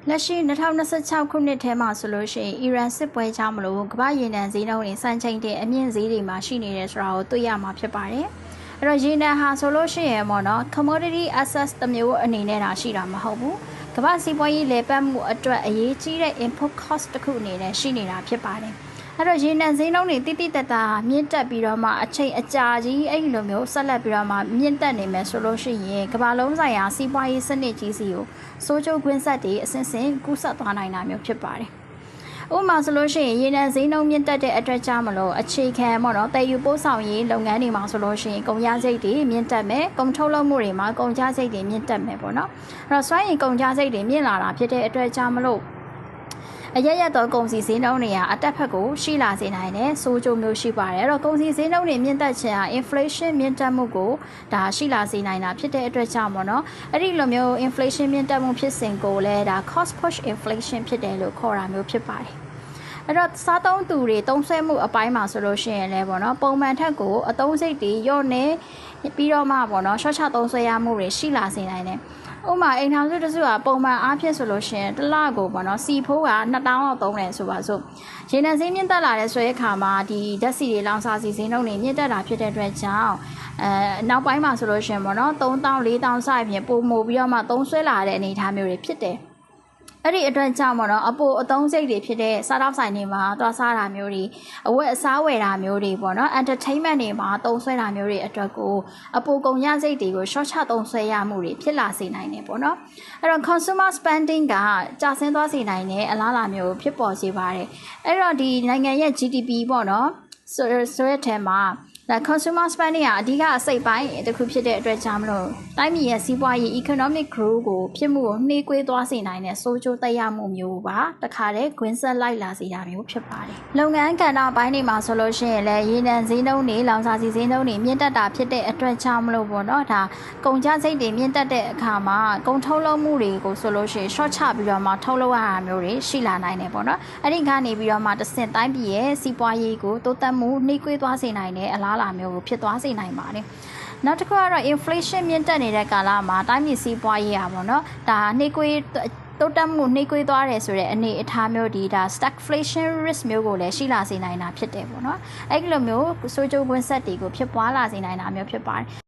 လက်ရှိ2026ခုနှစ်ထဲမှာဆိုလို့ရှိရင်အီရန်စစ်ပွဲကြောင့်မလို့ကမ္ဘာရေနံဈေးနှုန်းတွေစံချိန်တင်အမြင့်ဈေးတွေမှာရှိနေတယ်ဆိုတာကိုတွေ့ရမှာဖြစ်ပါတယ်။အဲ့တော့ရေနံဟာဆိုလို့ရှိရင်ပေါ့နော် commodity assets တစ်မျိုးအနေနဲ့တာရှိတာမဟုတ်ဘူး။ကမ္ဘာစီးပွားရေးလေပတ်မှုအတွက်အရေးကြီးတဲ့ input cost တစ်ခုအနေနဲ့ရှိနေတာဖြစ်ပါတယ်။အဲ့တော့ရေနံဈေးနှုန်းတွေတိတိတတ်တာမြင့်တက်ပြီးတော့မှအချိန်အကြာကြီးအဲ့ဒီလိုမျိုးဆက်လက်ပြီးတော့မှမြင့်တက်နေမယ်ဆိုလို့ရှိရင်ကမ္ဘာလုံးဆိုင်ရာစီးပွားရေးစနစ်ကြီးစီကိုစိုးကျိုးကွင်းဆက်တွေအစဉ်စဉ်ကူးဆက်သွားနိုင်တာမျိုးဖြစ်ပါတယ်။ဥပမာဆိုလို့ရှိရင်ရေနံဈေးနှုန်းမြင့်တက်တဲ့အတွက်ကြောင့်မလို့အခြေခံပေါ့နော်တည်ယူပို့ဆောင်ရေးလုပ်ငန်းတွေမှာဆိုလို့ရှိရင်ကုန်ကျစရိတ်တွေမြင့်တက်မယ်ကုန်ထုတ်လုပ်မှုတွေမှာကုန်ကျစရိတ်တွေမြင့်တက်မယ်ပေါ့နော်။အဲ့တော့စွမ်းရည်ကုန်ကျစရိတ်တွေမြင့်လာတာဖြစ်တဲ့အတွက်ကြောင့်မလို့အရရက်တော့ကုန်စည်ဈေးနှုန်းတွေကအတက်ဖက်ကိုရှိလာစေနိုင်တယ်စိုးကျိုးမျိုးရှိပါတယ်အဲ့တော့ကုန်စည်ဈေးနှုန်းတွေမြင့်တက်ခြင်းဟာ inflation မြင့်တက်မှုကိုဒါရှိလာစေနိုင်တာဖြစ်တဲ့အတွက်ကြောင့်ပေါ့နော်အဲ့ဒီလိုမျိုး inflation မြင့်တက်မှုဖြစ်စဉ်ကိုလည်းဒါ cost push inflation ဖြစ်တယ်လို့ခေါ်တာမျိုးဖြစ်ပါတယ်အဲ့တော့စားသုံးသူတွေသုံးစွဲမှုအပိုင်းမှာဆိုလို့ရှိရင်လည်းပေါ့နော်ပုံမှန်ထက်ကိုအသုံးစိတ်တွေညော့နေပြီးတော့မှပေါ့နော်ရှော့ချသုံးစွဲရမှုတွေရှိလာစေနိုင်တယ်ဥပမာအိမ်ထောင်စုတစုကပုံမှန်အားဖြင့်ဆိုလို့ရှိရင်တစ်လကိုပေါ့နော်စီဖိုးက2000လောက်သုံးတယ်ဆိုပါစို့ရေနံဈေးမြင့်တက်လာတဲ့ဆိုတဲ့အခါမှာဒီဓာတ်ဆီတွေလောင်စာဆီဈေးနှုန်းတွေမြင့်တက်တာဖြစ်တဲ့အတွက်ကြောင့်နောက်ပိုင်းမှာဆိုလို့ရှိရင်ပေါ့နော်3000 4000စအပြင်ပိုမိုပြီးတော့မှသုံးစွဲလာတဲ့အနေအထားမျိုးတွေဖြစ်တယ်အဲ့ဒီအတွက်ကြောင့်ပေါ့နော်အပိုအသုံးစိတ်တွေဖြစ်တဲ့စားတောက်ဆိုင်တွေမှာသွားစားတာမျိုးတွေအဝတ်အစားဝယ်တာမျိုးတွေပေါ့နော် entertainment တွေမှာသုံးစွဲတာမျိုးတွေအတွက်ကိုအပိုကုန်ရစိတ်တွေကို short ချသုံးစွဲရမှုတွေဖြစ်လာစေနိုင်တယ်ပေါ့နော်အဲ့တော့ consumer spending ကကျဆင်းသွားစေနိုင်တဲ့အလားအလာမျိုးဖြစ်ပေါ်စေပါတယ်အဲ့တော့ဒီနိုင်ငံရဲ့ GDP ပေါ့နော်ဆိုတဲ့ထဲမှာဒါ consumer spending ကအဓိကအစိတ်ပိုင်းတစ်ခုဖြစ်တဲ့အတွက်ကြောင့်မလို့တိုင်းပြည်ရဲ့စီးပွားရေး economic growth ကိုဖြစ်မှုကိုနှေးကွေးသွားစေနိုင်တဲ့စိုးကျိုးသက်ရောက်မှုမျိုးပါတခါတည်း green set လိုက်လာစေတာမျိုးဖြစ်ပါတယ်လုပ်ငန်းကဏ္ဍပိုင်းတွေမှာဆိုလို့ရှိရင်လည်းရေနံဈေးနှုန်းတွေလောင်စာဆီဈေးနှုန်းတွေမြင့်တက်တာဖြစ်တဲ့အတွက်ကြောင့်မလို့ပေါ့နော်ဒါကုန်ကျစရိတ်တွေမြင့်တက်တဲ့အခါမှာကုန်ထုတ်လုပ်မှုတွေကိုဆိုလို့ရှိရင် short ချပြီးတော့မှထုတ်လုပ်ရတာမျိုးတွေရှိလာနိုင်တယ်ပေါ့နော်အဲ့ဒီကနေပြီးတော့မှတစ်ဆင့်တိုင်းပြည်ရဲ့စီးပွားရေးကိုတိုးတက်မှုနှေးကွေးသွားစေနိုင်တဲ့အလားလာမျိုးကိုဖြစ်သွားစေနိုင်ပါတယ်နောက်တစ်ခုကတော့ inflation မြင့်တက်နေတဲ့ကာလမှာတိုင်းပြည်စီးပွားရေးอ่ะပေါ့နော်ဒါနှေးကွေးတိုးတက်မှုနှေးကွေးသွားတယ်ဆိုတဲ့အနေအထားမျိုးဒီဒါ stagflation risk မျိုးကိုလည်းရှိလာစေနိုင်တာဖြစ်တယ်ပေါ့နော်အဲ့ဒီလိုမျိုးစိုးကျိုးကွင်းဆက်တွေကိုဖြစ်ပွားလာစေနိုင်တာမျိုးဖြစ်ပါတယ်